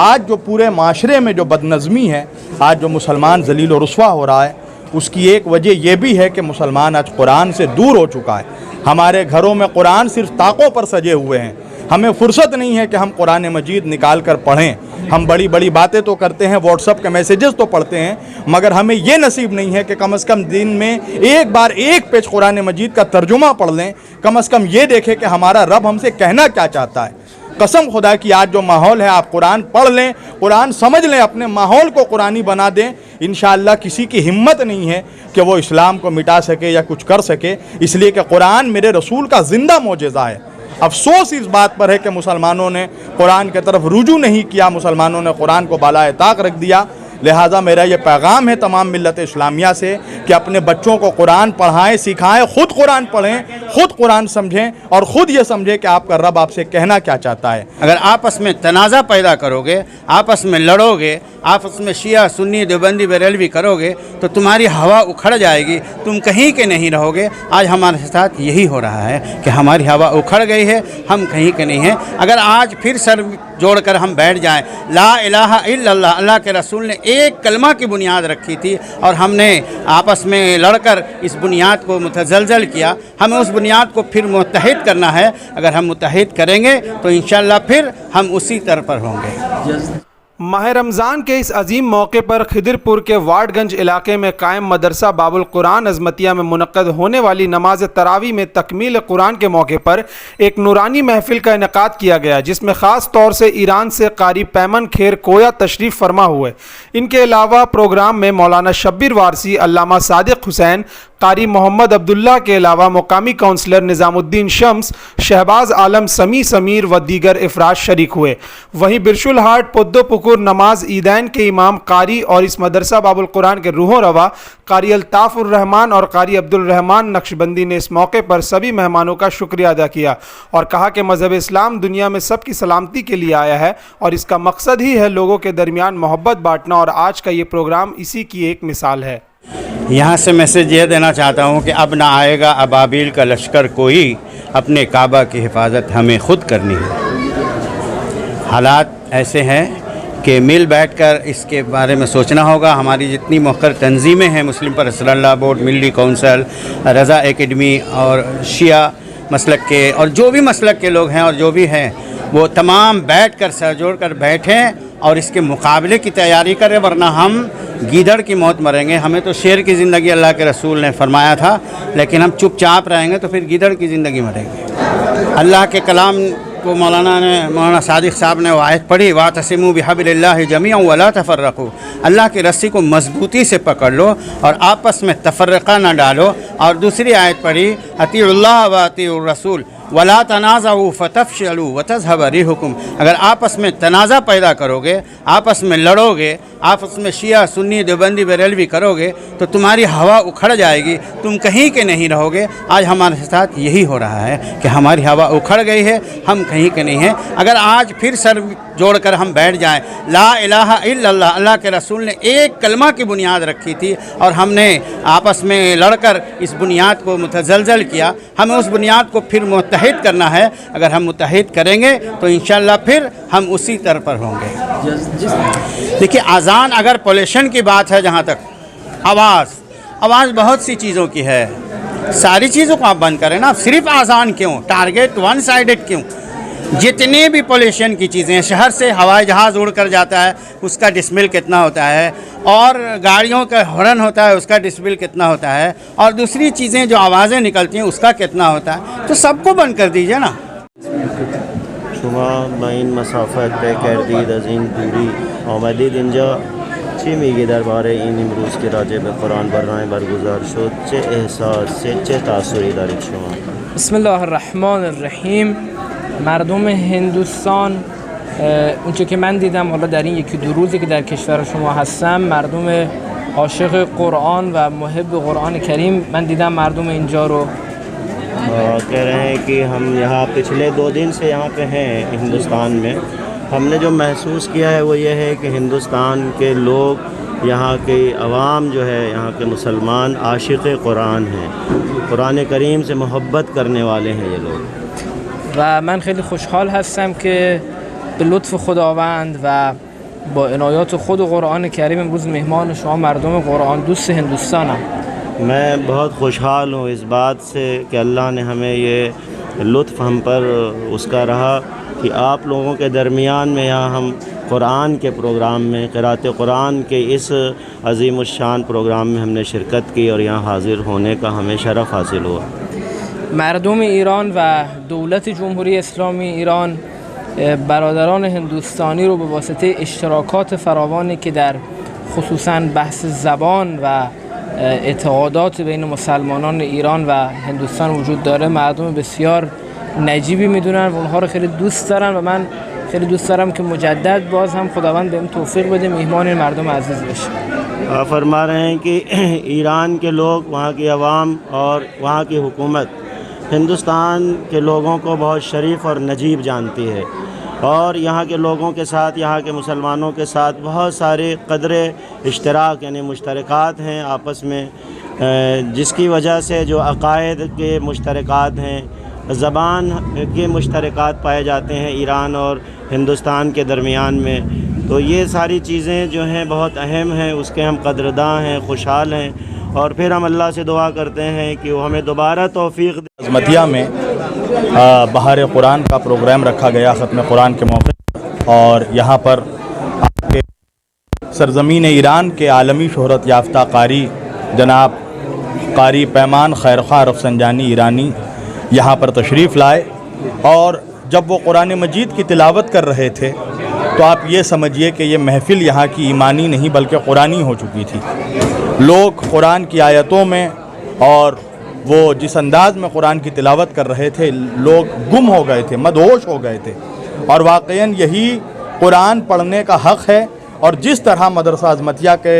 آج جو پورے معاشرے میں جو بدنظمی ہے، آج جو مسلمان ذلیل و رسوا ہو رہا ہے، اس کی ایک وجہ یہ بھی ہے کہ مسلمان آج قرآن سے دور ہو چکا ہے۔ ہمارے گھروں میں قرآن صرف طاقوں پر سجے ہوئے ہیں، ہمیں فرصت نہیں ہے کہ ہم قرآن مجید نکال کر پڑھیں۔ ہم بڑی بڑی باتیں تو کرتے ہیں، واٹس ایپ کے میسیجز تو پڑھتے ہیں، مگر ہمیں یہ نصیب نہیں ہے کہ کم از کم دن میں ایک بار ایک پیج قرآن مجید کا ترجمہ پڑھ لیں، کم از کم یہ دیکھیں کہ ہمارا رب ہم سے کہنا کیا چاہتا ہے۔ قسم خدا کی آج جو ماحول ہے، آپ قرآن پڑھ لیں، قرآن سمجھ لیں، اپنے ماحول کو قرآنی بنا دیں، انشاءاللہ کسی کی ہمت نہیں ہے کہ وہ اسلام کو مٹا سکے یا کچھ کر سکے، اس لیے کہ قرآن میرے رسول کا زندہ معجزہ ہے۔ افسوس اس بات پر ہے کہ مسلمانوں نے قرآن کی طرف رجوع نہیں کیا، مسلمانوں نے قرآن کو بالائے طاق رکھ دیا۔ لہٰذا میرا یہ پیغام ہے تمام ملت اسلامیہ سے کہ اپنے بچوں کو قرآن پڑھائیں، سکھائیں، خود قرآن پڑھیں، خود قرآن سمجھیں اور خود یہ سمجھیں کہ آپ کا رب آپ سے کہنا کیا چاہتا ہے۔ اگر آپس میں تنازع پیدا کرو گے، آپس میں لڑو گے، آپس میں شیعہ سنی دیوبندی بریلوی کرو گے تو تمہاری ہوا اکھڑ جائے گی، تم کہیں کے نہیں رہو گے۔ آج ہمارے ساتھ یہی ہو رہا ہے کہ ہماری ہوا اکھڑ گئی ہے، ہم کہیں کے نہیں ہیں۔ اگر آج پھر سر جوڑ کر ہم بیٹھ جائیں، لا الہ الا اللہ، اللہ کے رسول نے ایک کلمہ کی بنیاد رکھی تھی اور ہم نے آپس میں لڑ کر اس بنیاد کو متزلزل کیا، ہمیں اس بنیاد کو پھر متحد کرنا ہے۔ اگر ہم متحد کریں گے تو انشاءاللہ پھر ہم اسی طرح پر ہوں گے۔ ماہ رمضان کے اس عظیم موقع پر خدرپور کے واٹ گنج علاقے میں قائم مدرسہ باب القرآن عظمتیہ میں منعقد ہونے والی نماز تراویح میں تکمیل قرآن کے موقع پر ایک نورانی محفل کا انعقاد کیا گیا، جس میں خاص طور سے ایران سے قاری پیمن کھیر کویا تشریف فرما ہوئے۔ ان کے علاوہ پروگرام میں مولانا شبیر وارسی، علامہ صادق حسین، قاری محمد عبداللہ کے علاوہ مقامی کونسلر نظام الدین شمس، شہباز عالم سمیع سمیر و دیگر افراد شریک ہوئے۔ وہیں برشل ہاٹ پدو پکور نماز عیدین کے امام قاری اور اس مدرسہ باب القرآن کے روح روا قاری الطاف الرحمان اور قاری عبد الرحمان نقشبندی نے اس موقع پر سبھی مہمانوں کا شکریہ ادا کیا اور کہا کہ مذہب اسلام دنیا میں سب کی سلامتی کے لیے آیا ہے اور اس کا مقصد ہی ہے لوگوں کے درمیان محبت بانٹنا، اور آج کا یہ پروگرام اسی کی ایک مثال ہے۔ یہاں سے میسج یہ دینا چاہتا ہوں کہ اب نہ آئے گا ابابیل کا لشکر کوئی، اپنے کعبہ کی حفاظت ہمیں خود کرنی ہے۔ حالات ایسے ہیں کہ مل بیٹھ کر اس کے بارے میں سوچنا ہوگا۔ ہماری جتنی مؤخر تنظیمیں ہیں، مسلم پر صلی اللہ بورڈ، ملی کونسل، رضا اکیڈمی اور شیعہ مسلک کے اور جو بھی مسلک کے لوگ ہیں اور جو بھی ہیں، وہ تمام بیٹھ کر سر جوڑ کر بیٹھیں اور اس کے مقابلے کی تیاری کریں، ورنہ ہم گیدڑ کی موت مریں گے۔ ہمیں تو شیر کی زندگی اللہ کے رسول نے فرمایا تھا، لیکن ہم چپ چاپ رہیں گے تو پھر گیدڑ کی زندگی مریں گے۔ اللہ کے کلام کو مولانا صادق صاحب نے وہ آیت پڑھی، وَاعْتَصِمُوا بِحَبْلِ اللَّهِ جَمِيعًا وَلَا تَفَرَّقُوا، اللہ کی رسی کو مضبوطی سے پکڑ لو اور آپس میں تفرقہ نہ ڈالو۔ اور دوسری آیت پڑھی، اطیعوا اللہ واطیعوا الرسول ولا تنازعوا فتفشلوا وتذهب ريحكم، اگر آپس میں تنازع پیدا کرو گے، آپس میں لڑو گے، آپس میں شیعہ سنی دیوبندی بریلوی کرو گے تو تمہاری ہوا اکھڑ جائے گی، تم کہیں کے نہیں رہو گے۔ آج ہمارے ساتھ یہی ہو رہا ہے کہ ہماری ہوا اکھڑ گئی ہے، ہم کہیں کے نہیں ہیں۔ اگر آج پھر سر جوڑ کر ہم بیٹھ جائیں، لا الہ الا اللہ، اللہ کے رسول نے ایک کلمہ کی بنیاد رکھی تھی اور ہم نے آپس میں لڑ کر اس بنیاد کو متزلزل کیا، ہمیں اس بنیاد کو پھر متحد کرنا ہے۔ اگر ہم متحد کریں گے تو انشاءاللہ پھر ہم اسی طرح پر ہوں گے۔ دیکھیے، اذان اگر پولیوشن کی بات ہے، جہاں تک آواز بہت سی چیزوں کی ہے، ساری چیزوں کو آپ بند کریں نا، صرف اذان کیوں؟ ٹارگیٹ ون سائیڈڈ کیوں؟ جتنے بھی پولیوشن کی چیزیں ہیں، شہر سے ہوائی جہاز اڑ کر جاتا ہے، اس کا ڈسمل کتنا ہوتا ہے، اور گاڑیوں کا ہارن ہوتا ہے، اس کا ڈسمل کتنا ہوتا ہے، اور دوسری چیزیں جو آوازیں نکلتی ہیں اس کا کتنا ہوتا ہے، تو سب کو بند کر دیجئے نا۔ شما این مسافت طی کردید از این دوری آمدید اینجا، چی میگی درباره این امروز که راجع به قرآن برنامه برگزار شد؟ چه احساس، چه تأثیری دارید شما؟ بسم الله الرحمن الرحیم. مردم هندوستان، اونچه که من دیدم حالا در این یکی دو روزی که در کشور شما هستم، مردم عاشق قرآن و محب قرآن کریم من دیدم مردم اینجا رو کہہ رہے ہیں کہ ہم یہاں پچھلے 2 دن سے یہاں پہ ہیں ہندوستان میں، ہم نے جو محسوس کیا ہے وہ یہ ہے کہ ہندوستان کے لوگ، یہاں کے عوام جو ہے، یہاں کے مسلمان عاشق قرآن ہیں، قرآن کریم سے محبت کرنے والے ہیں یہ لوگ۔ و من خیلی خوشحال هستم که به لطف خداوند و با عنایات خود و قرآن کریم امروز مهمان شما مردم قرآن دوست ہندوستانم. میں بہت خوشحال ہوں اس بات سے کہ اللہ نے ہمیں یہ لطف ہم پر اس کا رہا کہ آپ لوگوں کے درمیان میں یہاں ہم قرآن کے پروگرام میں قرأت قرآن کے اس عظیم الشان پروگرام میں ہم نے شرکت کی اور یہاں حاضر ہونے کا ہمیں شرف حاصل ہوا. مردم ایران و دولت جمهوری اسلامی ایران برادران هندوستانی رو به واسطه اشتراکات فراوانی که در خصوصاً بحث زبان و اعتقادات بین مسلمانان ایران و هندوستان وجود داره مردم بسیار نجیبی میدونن و اونها رو خیلی دوست دارن و من خیلی دوست دارم که مجدد باز هم خداوند بهم توفیق بده مهمان این مردم عزیز بشه. آپ فرما رہے ہیں کہ ایران کے لوگ، وہاں کی عوام اور وہاں کی حکومت ہندوستان کے لوگوں کو بہت شریف اور نجیب جانتی ہے، اور یہاں کے لوگوں کے ساتھ، یہاں کے مسلمانوں کے ساتھ بہت سارے قدرے اشتراک یعنی مشترکات ہیں آپس میں، جس کی وجہ سے جو عقائد کے مشترکات ہیں، زبان کے مشترکات پائے جاتے ہیں ایران اور ہندوستان کے درمیان میں. تو یہ ساری چیزیں جو ہیں بہت اہم ہیں، اس کے ہم قدرداں ہیں، خوشحال ہیں، اور پھر ہم اللہ سے دعا کرتے ہیں کہ وہ ہمیں دوبارہ توفیق دے. عظمتیہ میں بہار قرآن کا پروگرام رکھا گیا ختم قرآن کے موقع پر، اور یہاں پر آپ کے سرزمین ایران کے عالمی شہرت یافتہ قاری جناب قاری پیمان خیرخواہ رفسنجانی ایرانی یہاں پر تشریف لائے، اور جب وہ قرآن مجید کی تلاوت کر رہے تھے تو آپ یہ سمجھیے کہ یہ محفل یہاں کی ایمانی نہیں بلکہ قرآنی ہو چکی تھی. لوگ قرآن کی آیتوں میں اور وہ جس انداز میں قرآن کی تلاوت کر رہے تھے لوگ گم ہو گئے تھے، مدہوش ہو گئے تھے. اور واقعاً یہی قرآن پڑھنے کا حق ہے، اور جس طرح مدرسہ عظمتیہ کے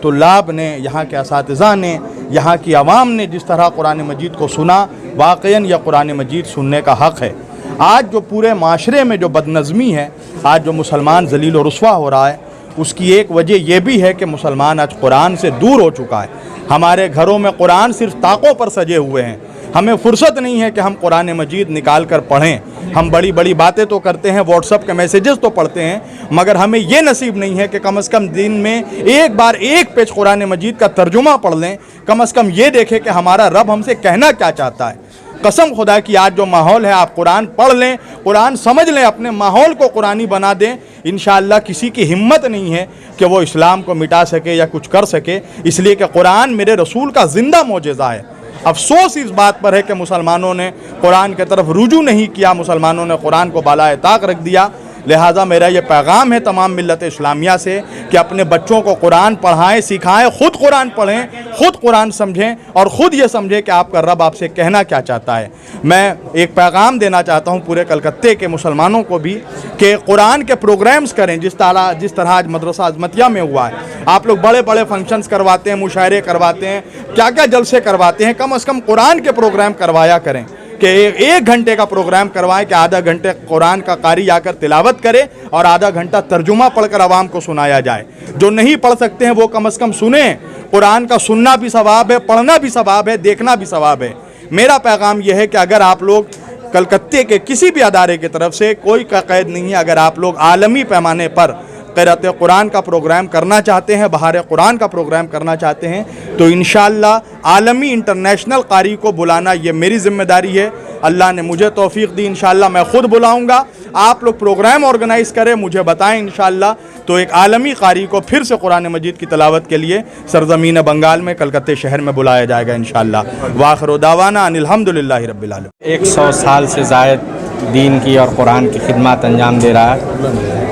طلاب نے، یہاں کے اساتذہ نے، یہاں کی عوام نے جس طرح قرآن مجید کو سنا، واقعاً یہ قرآن مجید سننے کا حق ہے. آج جو پورے معاشرے میں جو بدنظمی ہے، آج جو مسلمان ذلیل و رسوا ہو رہا ہے، اس کی ایک وجہ یہ بھی ہے کہ مسلمان آج قرآن سے دور ہو چکا ہے. ہمارے گھروں میں قرآن صرف طاقوں پر سجے ہوئے ہیں. ہمیں فرصت نہیں ہے کہ ہم قرآن مجید نکال کر پڑھیں. ہم بڑی بڑی باتیں تو کرتے ہیں، واٹس ایپ کے میسیجز تو پڑھتے ہیں، مگر ہمیں یہ نصیب نہیں ہے کہ کم از کم دن میں ایک بار ایک پیج قرآن مجید کا ترجمہ پڑھ لیں. کم از کم یہ دیکھیں کہ ہمارا رب ہم سے کہنا کیا چاہتا ہے. قسم خدا کی آج جو ماحول ہے، آپ قرآن پڑھ لیں، قرآن سمجھ لیں، اپنے ماحول کو قرآنی بنا دیں. انشاءاللہ کسی کی ہمت نہیں ہے کہ وہ اسلام کو مٹا سکے یا کچھ کر سکے، اس لیے کہ قرآن میرے رسول کا زندہ معجزہ ہے. افسوس اس بات پر ہے کہ مسلمانوں نے قرآن کی طرف رجوع نہیں کیا، مسلمانوں نے قرآن کو بالائے طاق رکھ دیا. لہٰذا میرا یہ پیغام ہے تمام ملت اسلامیہ سے کہ اپنے بچوں کو قرآن پڑھائیں، سکھائیں، خود قرآن پڑھیں، خود قرآن سمجھیں، اور خود یہ سمجھیں کہ آپ کا رب آپ سے کہنا کیا چاہتا ہے. میں ایک پیغام دینا چاہتا ہوں پورے کلکتے کے مسلمانوں کو بھی کہ قرآن کے پروگرامز کریں جس طرح آج مدرسہ عظمتیہ میں ہوا ہے. آپ لوگ بڑے بڑے فنکشنز کرواتے ہیں، مشاعرے کرواتے ہیں، کیا کیا جلسے کرواتے ہیں. کم از کم قرآن کے پروگرام کروایا کریں کہ ایک گھنٹے کا پروگرام کروائیں کہ آدھا گھنٹے قرآن کا قاری آ کر تلاوت کرے اور آدھا گھنٹہ ترجمہ پڑھ کر عوام کو سنایا جائے. جو نہیں پڑھ سکتے ہیں وہ کم از کم سنیں. قرآن کا سننا بھی ثواب ہے، پڑھنا بھی ثواب ہے، دیکھنا بھی ثواب ہے. میرا پیغام یہ ہے کہ اگر آپ لوگ کلکتے کے کسی بھی ادارے کی طرف سے کوئی قید نہیں ہے، اگر آپ لوگ عالمی پیمانے پر قرأت قرآن کا پروگرام کرنا چاہتے ہیں، بہار قرآن کا پروگرام کرنا چاہتے ہیں، تو انشاءاللہ عالمی انٹرنیشنل قاری کو بلانا یہ میری ذمہ داری ہے. اللہ نے مجھے توفیق دی، انشاءاللہ میں خود بلاؤں گا. آپ لوگ پروگرام آرگنائز کریں، مجھے بتائیں انشاءاللہ، تو ایک عالمی قاری کو پھر سے قرآن مجید کی تلاوت کے لیے سرزمین بنگال میں کلکتے شہر میں بلایا جائے گا انشاءاللہ. وآخر دعوانا ان الحمدللہ رب العالمین. 100 سال سے زائد دین کی اور قرآن کی خدمات انجام دے رہا ہے،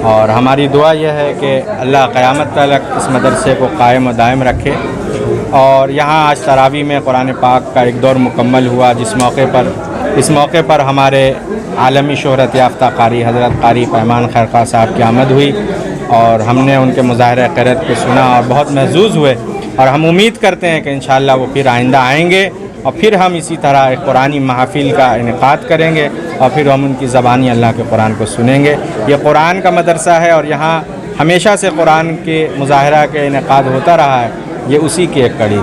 اور ہماری دعا یہ ہے کہ اللہ قیامت تک اس مدرسے کو قائم و دائم رکھے. اور یہاں آج تراویح میں قرآن پاک کا ایک دور مکمل ہوا، اس موقع پر ہمارے عالمی شہرت یافتہ قاری حضرت قاری پیمان خیرخواہ صاحب کی آمد ہوئی، اور ہم نے ان کے مظاہرہ قرأت کو سنا اور بہت محظوظ ہوئے. اور ہم امید کرتے ہیں کہ انشاءاللہ وہ پھر آئندہ آئیں گے، اور پھر ہم اسی طرح ایک قرآنی محافل کا انعقاد کریں گے، اور پھر ہم ان کی زبانی اللہ کے قرآن کو سنیں گے. یہ قرآن کا مدرسہ ہے، اور یہاں ہمیشہ سے قرآن کے مظاہرہ کے انعقاد ہوتا رہا ہے. یہ اسی کی ایک کڑی